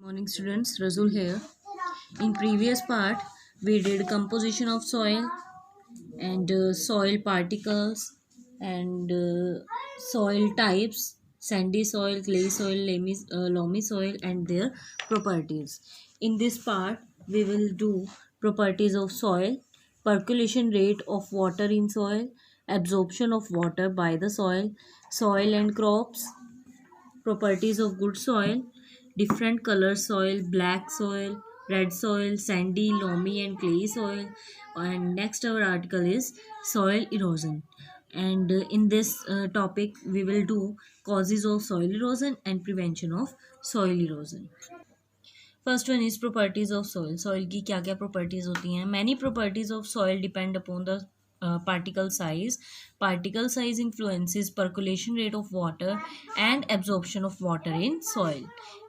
Morning students, Razul here. In previous part, we did composition of soil and soil particles and soil types, sandy soil, clay soil, loamy soil and their properties. In this part, we will do properties of soil, percolation rate of water in soil, absorption of water by the soil, soil and crops, properties of good soil, different color soil, black soil, red soil, sandy, loamy and clay soil. And next our article is soil erosion. And in this topic we will do causes of soil erosion and prevention of soil erosion. First one is properties of soil. Soil की क्या क्या properties होती हैं. Many properties of soil depend upon the particle size. Particle size influences percolation rate of water and absorption of water in soil.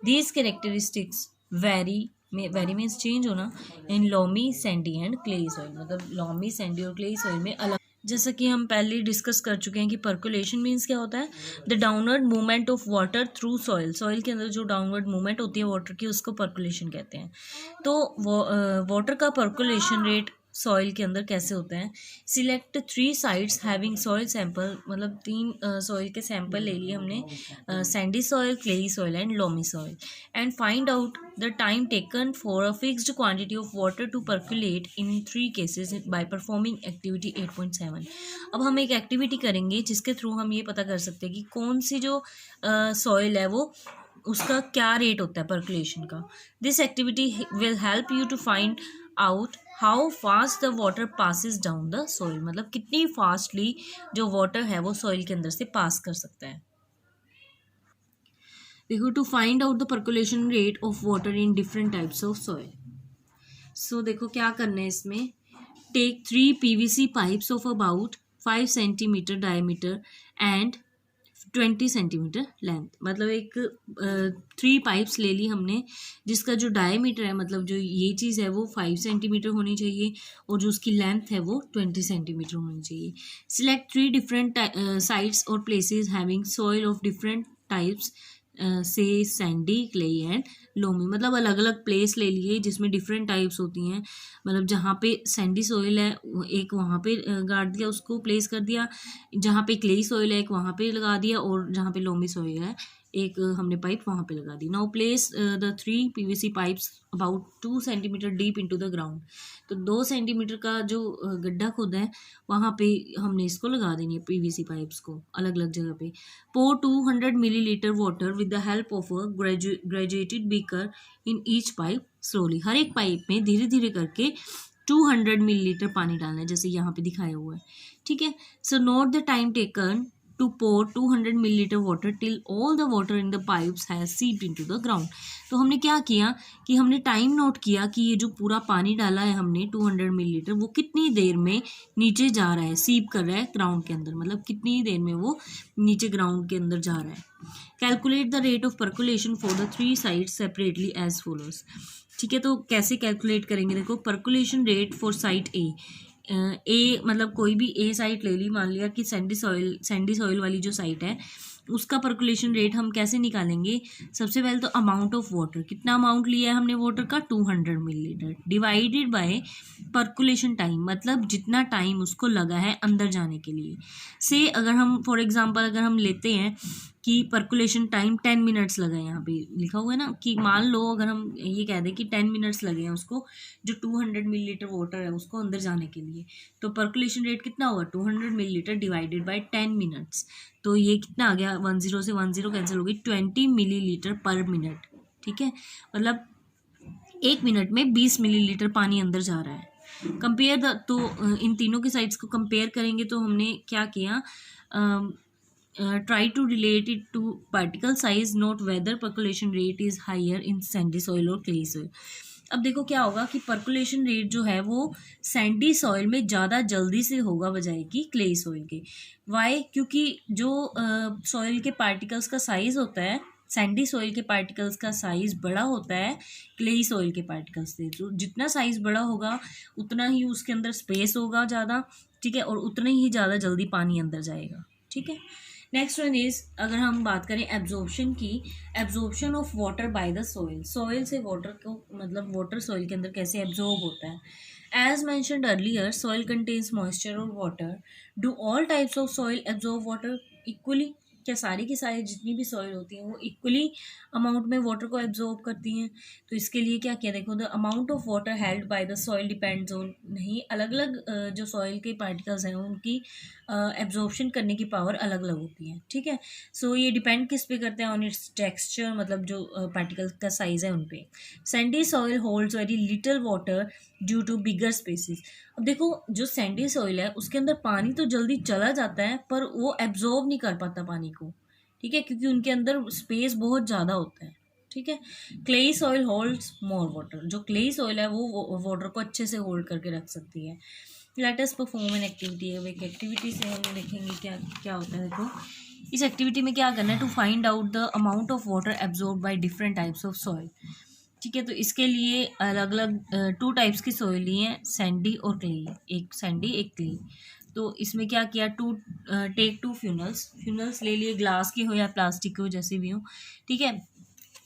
These characteristics vary means change होना in loamy, sandy and clay soil. मतलब loamy, sandy और clay soil में अलग. जैसा कि हम पहले discuss कर चुके हैं कि पर्कुलेशन मीन्स क्या होता है. The downward movement of water through soil. Soil के अंदर जो डाउनवर्ड मूवमेंट होती है वाटर की उसको पर्कुलेशन कहते हैं. तो वाटर का पर्कुलेशन रेट सॉइल के अंदर कैसे होता है. Select 3 sites having soil sample. मतलब 3 सॉइल के सैंपल ले लिए हमने. Sandy soil, clayey soil and loamy soil. And find out the time taken for a fixed quantity of water to percolate in 3 cases by performing activity 8.7. अब हम एक activity करेंगे जिसके थ्रू हम ये पता कर सकते हैं कि कौन सी जो सॉइल है वो उसका क्या रेट होता है पर्कुलेशन का. This activity will help you to find out how fast the water passes down the soil. मतलब कितनी फास्टली जो वाटर है वो सॉइल के अंदर से पास कर सकता है. देखो, to find out the percolation rate of water in different types of soil. So देखो क्या करना है इसमें. Take 3 PVC pipes of about 5 centimetre diameter and 20 centimetre length. मतलब एक 3 पाइप्स ले ली हमने जिसका जो डायमीटर है, मतलब जो ये चीज़ है वो 5 सेंटीमीटर होनी चाहिए और जो उसकी लेंथ है वो 20 सेंटीमीटर होनी चाहिए. सिलेक्ट 3 डिफरेंट साइट्स और places having soil of different types से सैंडी, क्ले एंड लोमी. मतलब अलग अलग प्लेस ले लिए जिसमें डिफरेंट टाइप्स होती हैं. मतलब जहाँ पे सैंडी सॉइल है एक वहाँ पे गाड़ दिया, उसको प्लेस कर दिया. जहाँ पे क्लेई सॉइल है एक वहाँ पे लगा दिया और जहाँ पे लोमी सॉइल है एक हमने पाइप वहाँ पे लगा दी. Now place the 3 PVC pipes about 2 centimetre deep into the ground. तो 2 सेंटीमीटर का जो गड्ढा खुद है वहाँ पे हमने इसको लगा देनी है PVC पाइप्स को अलग अलग जगह पे. Pour 200 millilitre water with the help of a graduated beaker in each pipe slowly. हर एक पाइप में धीरे धीरे करके 200 मिलीलीटर पानी डालना है जैसे यहाँ पे दिखाया हुआ है. ठीक है. So note the time taken to pour 200 milliliter water till all the water in the pipes has seeped into the ground. तो हमने क्या किया कि हमने टाइम नोट किया कि ये जो पूरा पानी डाला है हमने 200 मिलीलीटर वो कितनी देर में नीचे जा रहा है, सीप कर रहा है ग्राउंड के अंदर. मतलब कितनी देर में वो नीचे ग्राउंड के अंदर जा रहा है. Calculate the rate of percolation for the 3 sites separately as follows. ठीक है. तो कैसे कैलकुलेट करेंगे. देखो, percolation rate for site A मतलब कोई भी ए साइट ले ली. मान लिया कि सैंडी सॉइल वाली जो साइट है उसका पर्कुलेशन रेट हम कैसे निकालेंगे. सबसे पहले तो अमाउंट ऑफ वाटर, कितना अमाउंट लिया है हमने वाटर का 200 millilitre divided by percolation time. मतलब जितना टाइम उसको लगा है अंदर जाने के लिए. से अगर हम फॉर एग्जांपल अगर हम लेते हैं कि पर्कुलेशन टाइम 10 मिनट्स लगा है, यहाँ पे लिखा हुआ है ना कि मान लो अगर हम ये कह दें कि 10 मिनट्स लगे हैं उसको जो 200 मिलीलीटर वाटर है उसको अंदर जाने के लिए. तो पर्कुलेशन रेट कितना होगा 200 मिलीलीटर डिवाइडेड बाय 10 मिनट्स. तो ये कितना आ गया 10 से 10 कैंसिल होगी 20 मिलीलीटर पर मिनट. ठीक है. मतलब 1 मिनट में 20 मिलीलीटर पानी अंदर जा रहा है. कंपेयर द तो इन तीनों के साइड्स को कंपेयर करेंगे तो हमने क्या किया. Try to relate it to particle size. Note whether percolation rate is higher in sandy soil or clay soil. अब देखो क्या होगा कि पर्कुलेशन रेट जो है वो सैंडी सॉइल में ज़्यादा जल्दी से होगा बजाय कि क्ले सॉइल के. वाई. क्योंकि जो सॉइल के पार्टिकल्स का साइज़ होता है सैंडी सॉइल के पार्टिकल्स का साइज़ बड़ा होता है क्लेई सॉइल के पार्टिकल्स से. तो जितना साइज़ बड़ा होगा उतना ही उसके अंदर स्पेस होगा ज़्यादा. ठीक है. और उतना ही ज़्यादा जल्दी पानी अंदर जाएगा. ठीक है. नेक्स्ट वन इज, अगर हम बात करें एब्जॉर्प्शन की, absorption of water by the soil, soil से वाटर को मतलब वाटर सॉइल के अंदर कैसे एब्जॉर्ब होता है। As mentioned earlier, soil contains moisture और water. Do all types of soil absorb water equally, क्या सारी की सारी जितनी भी सॉइल होती हैं वो इक्वली अमाउंट में वाटर को एब्जॉर्ब करती हैं। तो इसके लिए क्या किया, देखो the amount of water held by the soil depends on, नहीं, अलग अलग जो सॉइल के पार्टिकल्स हैं उनकी एब्जॉर्प्शन करने की पावर अलग अलग होती है, ठीक है। सो ये डिपेंड किस पे करते हैं, ऑन इट्स टेक्सचर, मतलब जो पार्टिकल का साइज है उन पे। Sandy soil holds very little water due to bigger spaces. अब देखो जो सैंडी सॉइल है उसके अंदर पानी तो जल्दी चला जाता है पर वो एब्जॉर्ब नहीं कर पाता पानी को, ठीक है, क्योंकि उनके अंदर स्पेस बहुत ज़्यादा होता है, ठीक है। Clayey soil holds more water, जो क्लेई सॉइल है वो वाटर को अच्छे से होल्ड करके रख सकती है। Let us perform an activity, अब एक एक्टिविटी से हम देखेंगे क्या क्या होता है। देखो इस एक्टिविटी में क्या करना है, to find out the amount of water absorb by different types of soil, ठीक है। तो इसके लिए अलग अलग 2 टाइप्स की सॉइल ली हैं, सैंडी और क्लेई, एक सैंडी एक क्लेई। तो इसमें क्या किया, टेक 2 फ्यूनल्स, फ्यूनल्स ले लिए, ग्लास की हो या प्लास्टिक की हो, जैसी भी हो, ठीक है।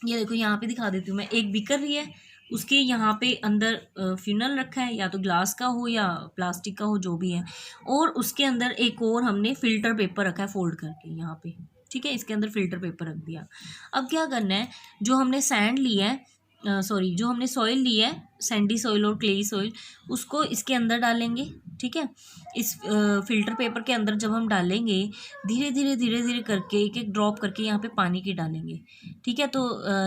ये देखो यहाँ पे दिखा देती हूँ मैं, एक बीकर ली है, उसके यहाँ पे अंदर फ्यूनल रखा है, या तो ग्लास का हो या प्लास्टिक का हो, जो भी है, और उसके अंदर एक और हमने फिल्टर पेपर रखा है फोल्ड करके यहाँ पे, ठीक है। इसके अंदर फिल्टर पेपर रख दिया। अब क्या करना है, जो हमने सैंड ली है, जो हमने सॉइल ली है, सैंडी सॉइल और क्लेई सॉइल, उसको इसके अंदर डालेंगे, ठीक है। इस फिल्टर पेपर के अंदर जब हम डालेंगे, धीरे धीरे करके एक एक ड्रॉप करके यहाँ पे पानी की डालेंगे, ठीक है। तो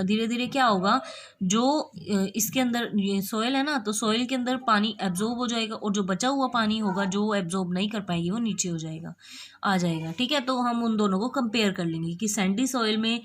धीरे धीरे क्या होगा, जो इसके अंदर ये सॉइल है ना, तो सॉइल के अंदर पानी एब्जॉर्ब हो जाएगा, और जो बचा हुआ पानी होगा जो एब्जॉर्ब नहीं कर पाएगी वो नीचे हो जाएगा, आ जाएगा, ठीक है। तो हम उन दोनों को कंपेयर कर लेंगे कि सैंडी सॉइल में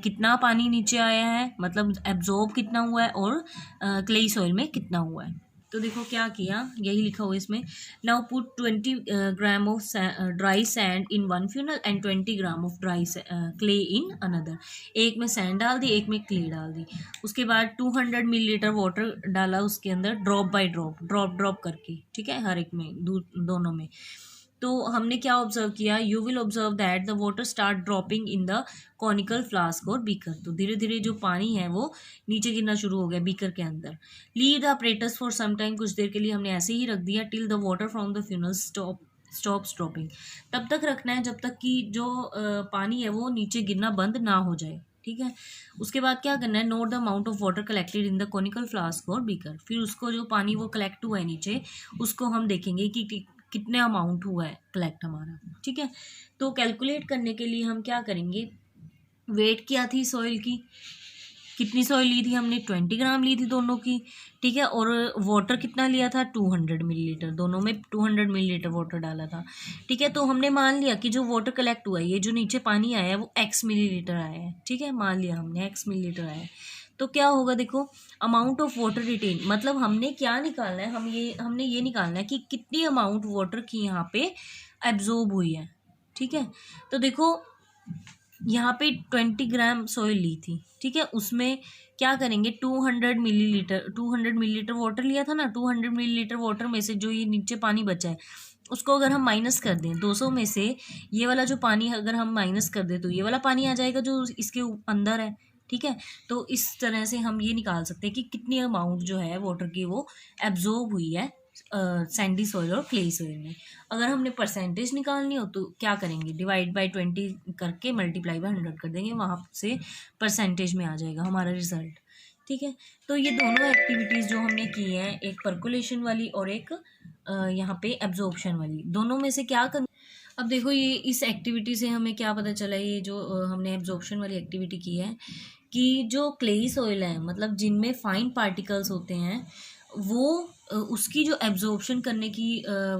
कितना पानी नीचे आया है, मतलब एब्जॉर्ब कितना हुआ है, और क्लेई सॉइल में कितना हुआ है। तो देखो क्या किया, यही लिखा हुआ है इसमें। Now put 20 gram of dry sand in 1 funnel and 20 gram of dry clay in another. एक में सैंड डाल दी, एक में क्ले डाल दी। उसके बाद 200 मिलीलीटर वाटर डाला उसके अंदर, ड्रॉप बाय ड्रॉप, ड्रॉप करके, ठीक है, हर एक में, दोनों में। तो हमने क्या ऑब्जर्व किया, you will observe that the water start dropping in the conical flask और बीकर। तो धीरे धीरे जो पानी है वो नीचे गिरना शुरू हो गया बीकर के अंदर। Leave the apparatus for some time, कुछ देर के लिए हमने ऐसे ही रख दिया, till the water from the funnel stops dropping, तब तक रखना है जब तक कि जो पानी है वो नीचे गिरना बंद ना हो जाए, ठीक है। उसके बाद क्या करना है, note the amount of water collected in the conical flask और बीकर। फिर उसको जो पानी वो कलेक्ट हुआ है नीचे, उसको हम देखेंगे कि कितने अमाउंट हुआ है कलेक्ट हमारा, ठीक है। तो कैलकुलेट करने के लिए हम क्या करेंगे, वेट क्या थी सॉइल की, कितनी सॉइल ली थी हमने, 20 ग्राम ली थी दोनों की, ठीक है। और वाटर कितना लिया था, 200 मिलीलीटर, दोनों में 200 मिलीलीटर वाटर डाला था, ठीक है। तो हमने मान लिया कि जो वाटर कलेक्ट हुआ है, ये जो नीचे पानी आया है वो x मिलीलीटर आया है, ठीक है, मान लिया हमने x मिलीलीटर आया है। तो क्या होगा, देखो अमाउंट ऑफ वाटर रिटेन, मतलब हमने क्या निकालना है, हमने ये निकालना है कि कितनी अमाउंट वाटर की यहाँ पे एब्जॉर्ब हुई है, ठीक है। तो देखो यहाँ पे 20 ग्राम सॉइल ली थी, ठीक है, उसमें क्या करेंगे, 200 मिलीलीटर वाटर लिया था ना, 200 मिलीलीटर वाटर में से जो ये नीचे पानी बचा है उसको अगर हम माइनस कर दें 200 में से, ये वाला जो पानी है अगर हम माइनस कर दें तो ये वाला पानी आ जाएगा जो इसके अंदर है, ठीक है। तो इस तरह से हम ये निकाल सकते हैं कि कितनी अमाउंट जो है वाटर की वो एब्जॉर्ब हुई है सैंडी सॉइल और क्ले सॉइल में। अगर हमने परसेंटेज निकालनी हो तो क्या करेंगे, डिवाइड बाय 20 करके मल्टीप्लाई बाय 100 कर देंगे, वहाँ से परसेंटेज में आ जाएगा हमारा रिजल्ट, ठीक है। तो ये दोनों एक्टिविटीज़ जो हमने की हैं, एक परकुलेशन वाली और एक यहाँ पे एब्जॉर्प्शन वाली, दोनों में से क्या कर। अब देखो ये इस एक्टिविटी से हमें क्या पता चला, ये जो हमने एब्जॉर्प्शन वाली एक्टिविटी की है, कि जो क्लेई सॉइल है, मतलब जिनमें फाइन पार्टिकल्स होते हैं, वो उसकी जो एब्जॉर्प्शन करने की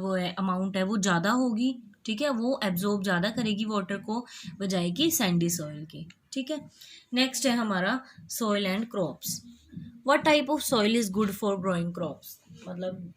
वो है अमाउंट है वो ज़्यादा होगी, ठीक है, वो एब्जॉर्ब ज़्यादा करेगी वाटर को बजाय की सैंडी सॉइल के, ठीक है। नेक्स्ट है हमारा soil and crops. What type of soil is good for growing crops. मतलब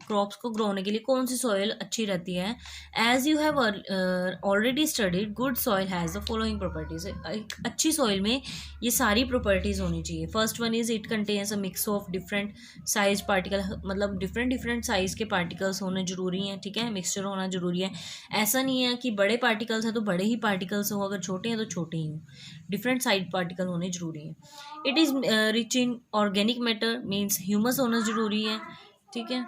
क्रॉप्स को ग्रो होने के लिए कौन सी सॉइल अच्छी रहती है? As you have already studied, good soil has the following properties. एक अच्छी सॉइल में ये सारी प्रॉपर्टीज होनी चाहिए। First one is it contains a mix of different size particle, मतलब डिफरेंट डिफरेंट साइज के पार्टिकल्स होने जरूरी हैं, ठीक है, मिक्सचर होना जरूरी है। ऐसा नहीं है कि बड़े पार्टिकल्स हैं तो बड़े ही पार्टिकल्स हो, अगर छोटे हैं तो छोटे ही हों, डिफरेंट साइज पार्टिकल होने जरूरी हैं। It is rich in organic matter, means humus होना जरूरी है, ठीक है।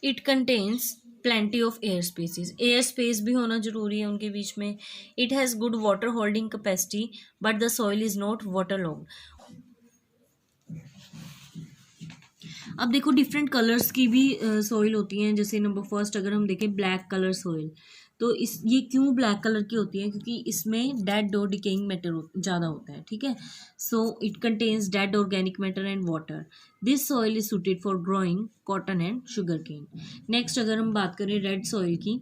It contains plenty of air spaces, air space भी होना जरूरी है उनके बीच में। It has good water holding capacity but the soil is not waterlogged. अब देखो डिफरेंट कलर्स की भी सॉइल होती हैं। जैसे नंबर फर्स्ट अगर हम देखें ब्लैक कलर सॉइल, तो इस ये क्यों ब्लैक कलर की होती है? क्योंकि इसमें डेड और डिकेइंग मैटर ज़्यादा होता है, ठीक है। So it contains dead organic matter and water. This soil is suited for growing cotton and sugarcane. Next अगर हम बात करें रेड सॉइल की,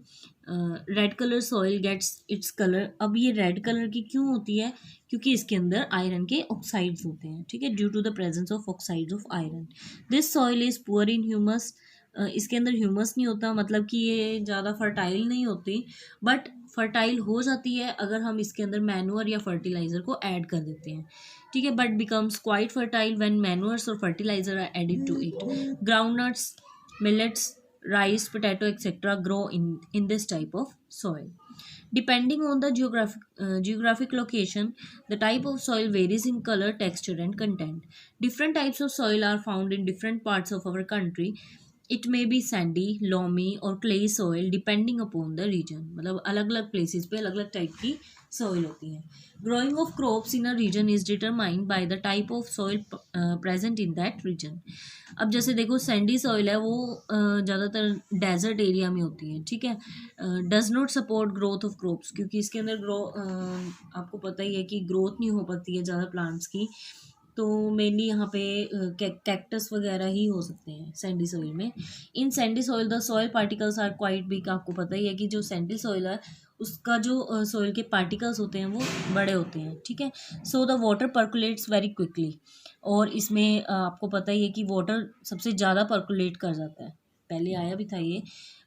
red colour soil gets its colour. अब ये रेड कलर की क्यों होती है? क्योंकि इसके अंदर आयरन के ऑक्साइड्स होते हैं, ठीक है, due to the presence of oxides of iron. This soil is poor in humus. इसके अंदर ह्यूमस नहीं होता, मतलब कि ये ज़्यादा फर्टाइल नहीं होती, बट फर्टाइल हो जाती है अगर हम इसके अंदर मैनुअर या फर्टिलाइज़र को ऐड कर देते हैं, ठीक है। But becomes quite fertile when manures और fertilizer are added to it. Groundnuts, millets, rice, potato, etc. grow in this type of soil. Depending on the geographic location, the type of soil varies in color, texture, and content. Different types of soil are found in different parts of our country. It may be sandy, loamy, or clay soil depending upon the region. मतलब अलग अलग places पे अलग अलग type की soil होती है. Growing of crops in a region is determined by the type of soil present in that region. अब जैसे देखो सैंडी सॉइल है वो ज़्यादातर डेजर्ट एरिया में होती है, ठीक है। Does not support growth of crops, क्योंकि इसके अंदर आपको पता ही है कि ग्रोथ नहीं हो पाती है ज़्यादा प्लांट्स की। तो मेनली यहाँ पे कैक्टस वगैरह ही हो सकते हैं सैंडी सॉइल में। In sandy soil the soil particles are quite big. आपको पता ही है कि जो सैंडी सॉइल है उसका जो सॉइल के पार्टिकल्स होते हैं वो बड़े होते हैं, ठीक है। So the water percolates very quickly. और इसमें आपको पता ही है कि वाटर सबसे ज़्यादा पर्कुलेट कर जाता है, पहले आया भी था ये।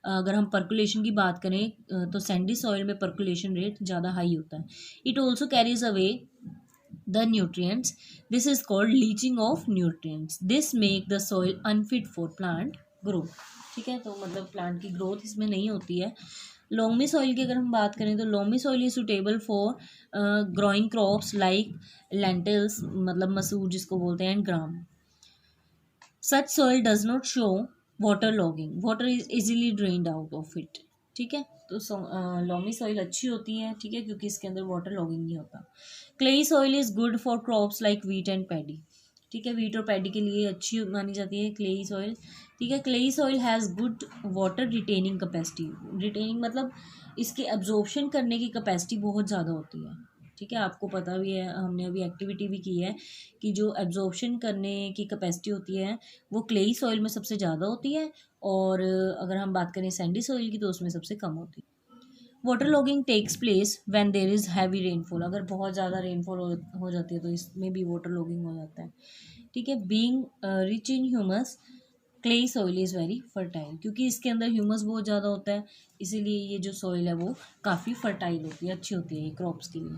अगर हम पर्कुलेशन की बात करें तो सैंडी सॉइल में पर्कुलेशन रेट ज़्यादा हाई होता है। It also carries away the nutrients. This is called leaching of nutrients. This make the soil unfit for plant growth, ठीक है। तो मतलब प्लांट की ग्रोथ इसमें नहीं होती है। लोमी सॉइल की अगर हम बात करें तो loamy soil is suitable for growing crops like lentils, मतलब मसूर जिसको बोलते हैं, and gram. Such soil does not show water logging, water is easily drained out of it, ठीक है। तो लोमी सॉइल अच्छी होती है, ठीक है, क्योंकि इसके अंदर वाटर लॉगिंग नहीं होता। Clayey soil is good for crops like wheat and paddy, ठीक है, वीट और पैडी के लिए अच्छी मानी जाती है क्लेई सॉइल, ठीक है। Clayey soil has good water retaining capacity. Retaining मतलब इसके एब्जॉर्प्शन करने की कैपेसिटी बहुत ज़्यादा होती है, ठीक है। आपको पता भी है, हमने अभी एक्टिविटी भी की है कि जो एब्जॉर्प्शन करने की कैपेसिटी होती है वो क्लेई सॉइल में सबसे ज़्यादा होती है, और अगर हम बात करें सैंडी सॉइल की तो उसमें सबसे कम होती है। Waterlogging takes place when there is heavy rainfall. अगर बहुत ज़्यादा रेनफॉल हो जाती है तो इसमें भी वाटर लॉगिंग हो जाता है, ठीक है। Being rich in humus, clayey soil is very fertile. क्योंकि इसके अंदर ह्यूमस बहुत ज़्यादा होता है, इसीलिए ये जो सॉइल है वो काफ़ी फर्टाइल होती है, अच्छी होती है ये क्रॉप्स के लिए।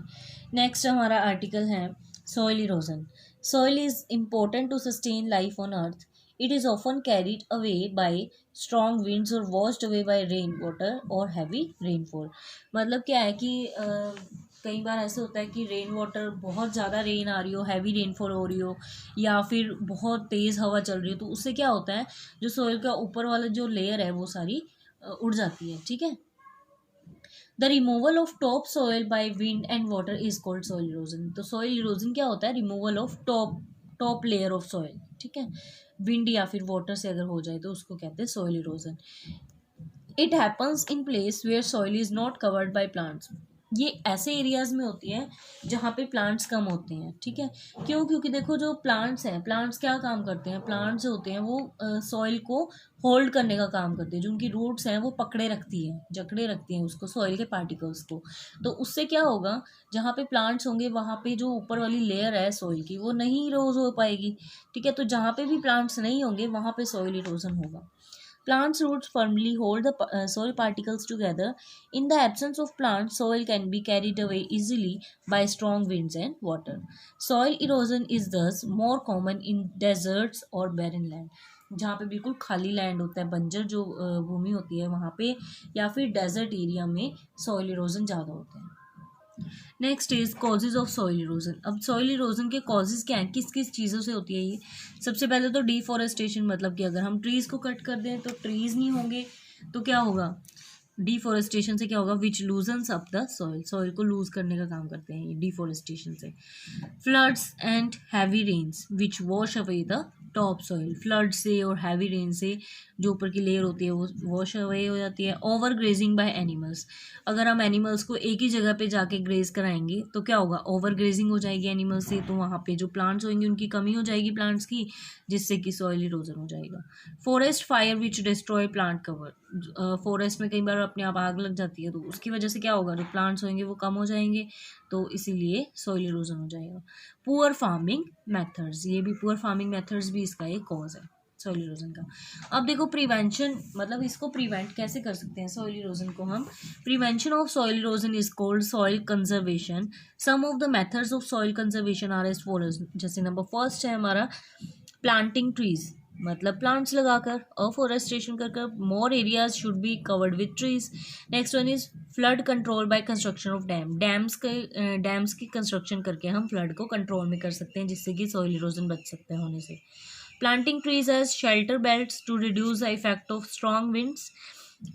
नेक्स्ट हमारा आर्टिकल है soil erosion. Soil is important to sustain life on Earth. It is often carried away by strong winds or washed away by rain water or heavy rainfall. मतलब क्या है कि कई बार ऐसे होता है कि रेन वाटर, बहुत ज़्यादा रेन आ रही हो, हैवी रेनफॉल हो रही हो, या फिर बहुत तेज़ हवा चल रही हो, तो उससे क्या होता है जो सॉइल का ऊपर वाला जो लेयर है वो सारी उड़ जाती है, ठीक है। The removal of top soil by wind and water is called soil erosion. तो सॉइल इरोजन क्या होता है? Removal of top layer of soil, ठीक है। विंड या फिर वाटर से अगर हो जाए तो उसको कहते हैं soil erosion. It happens in place where soil is not covered by plants. ये ऐसे एरियाज में होती है जहाँ पे प्लांट्स कम होते हैं, ठीक है। क्यों? क्योंकि देखो जो प्लांट्स हैं, प्लांट्स क्या काम करते हैं, प्लांट्स जो होते हैं वो सॉइल को होल्ड करने का काम करते हैं। जो उनकी रूट्स हैं वो पकड़े रखती हैं, जकड़े रखती हैं उसको, सॉइल के पार्टिकल्स को। तो उससे क्या होगा, जहाँ पे प्लांट्स होंगे वहाँ पे जो ऊपर वाली लेयर है सॉइल की वो नहीं इरोज हो पाएगी, ठीक है। तो जहाँ पे भी प्लांट्स नहीं होंगे वहाँ पे सॉइल इरोजन होगा। Plants' roots firmly hold the soil particles together. In the absence of plants, soil can be carried away easily by strong winds and water. Soil erosion is thus more common in deserts or barren land. जहाँ पे बिल्कुल खाली land होता है, बंजर जो भूमि होती है वहाँ पे, या फिर डेजर्ट एरिया में सॉइल इरोजन ज़्यादा होते हैं। Next is causes of soil erosion. अब सॉइल इरोजन के कॉजेज क्या हैं, किस किस चीज़ों से होती है ये। सबसे पहले तो डिफॉरेस्टेशन, मतलब कि अगर हम ट्रीज़ को कट कर दें तो ट्रीज़ नहीं होंगे, तो क्या होगा, डिफॉरेस्टेशन से क्या होगा, which loosens up the soil, soil को लूज करने का काम करते हैं ये डिफॉरेस्टेशन से। Floods and heavy rains which wash away the topsoil, flood से और हैवी रेन से जो ऊपर की लेयर होती है वो वॉश अवे हो जाती है। ओवर ग्रेजिंग बाय एनिमल्स, अगर हम एनिमल्स को एक ही जगह पे जाके ग्रेज कराएंगे तो क्या होगा, ओवर ग्रेजिंग हो जाएगी एनिमल्स से, तो वहाँ पे जो प्लांट्स होंगे उनकी कमी हो जाएगी प्लांट्स की, जिससे कि सॉइल इरोजन हो जाएगा। Forest fire which destroy plant cover, forest में कई बार अपने आप आग लग जाती है, तो उसकी वजह से क्या होगा, जो प्लांट्स होंगे वो कम हो जाएंगे, तो इसीलिए सॉइल इरोजन हो जाएगा। पुअर फार्मिंग मेथड्स, ये भी पुअर फार्मिंग मेथड्स भी इसका एक कॉज है सॉइल इरोजन का। अब देखो प्रिवेंशन, मतलब इसको प्रिवेंट कैसे कर सकते हैं सॉइल इरोजन को हम। Prevention of soil erosion is called soil conservation. Some of the methods of soil conservation are as follows. जैसे नंबर फर्स्ट है हमारा प्लांटिंग ट्रीज, मतलब प्लांट्स लगाकर, अफॉरेस्टेशन कर कर, more areas should be covered with trees. Next one is flood control by construction of dam, dams की construction करके हम फ्लड को कंट्रोल में कर सकते हैं, जिससे कि सॉइल इरोजन बच सकता है होने से। Planting trees as shelter belts to reduce the effect of strong winds.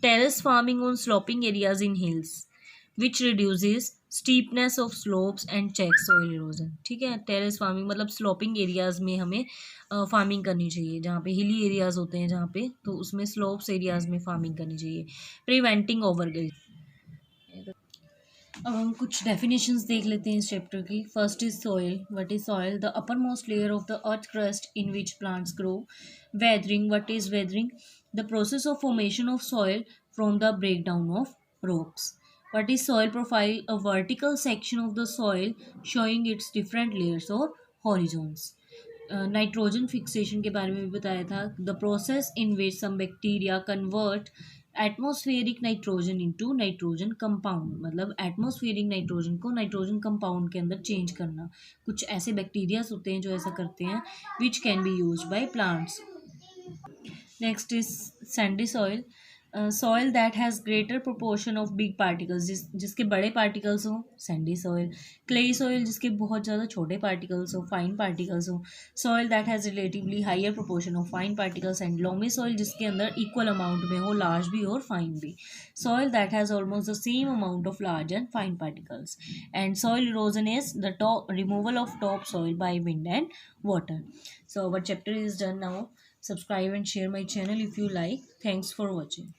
Terrace farming on sloping areas in hills, which reduces steepness of slopes and checks soil erosion. ठीक है, टेरेस फार्मिंग मतलब sloping areas में हमें farming करनी चाहिए, जहाँ पे hilly areas होते हैं जहाँ पे, तो उसमें स्लोप्स एरियाज में फार्मिंग करनी चाहिए। Preventing overgrazing. अब हम कुछ डेफिनेशंस देख लेते हैं इस चैप्टर की। First is soil. What is soil? The upper most layer of the earth crust in which plants grow. Weathering. What is weathering? The process of formation of soil from the breakdown of rocks. What is soil profile? A vertical section of the soil showing its different layers or horizons. Nitrogen fixation के बारे में भी बताया था। The process in which some bacteria convert atmospheric nitrogen into nitrogen compound, मतलब atmospheric nitrogen को nitrogen compound के अंदर चेंज करना। कुछ ऐसे बैक्टीरियाज होते हैं जो ऐसा करते हैं, which can be used by plants. Next is Sandy soil. Soil that has greater proportion of big particles, जिसके बड़े पार्टिकल्स हों, सैंडी सॉइल। क्लेई सॉइल, जिसके बहुत ज़्यादा छोटे पार्टिकल्स हो, फाइन पार्टिकल्स हो। Soil that has relatively higher proportion of fine particles and loamy soil, जिसके अंदर इक्वल अमाउंट में हो, लार्ज भी और फाइन भी। Soil that has almost the same amount of large and fine particles. And soil erosion is the top removal of topsoil by wind and water. So our chapter is done now. Subscribe and share my channel if you like. Thanks for watching.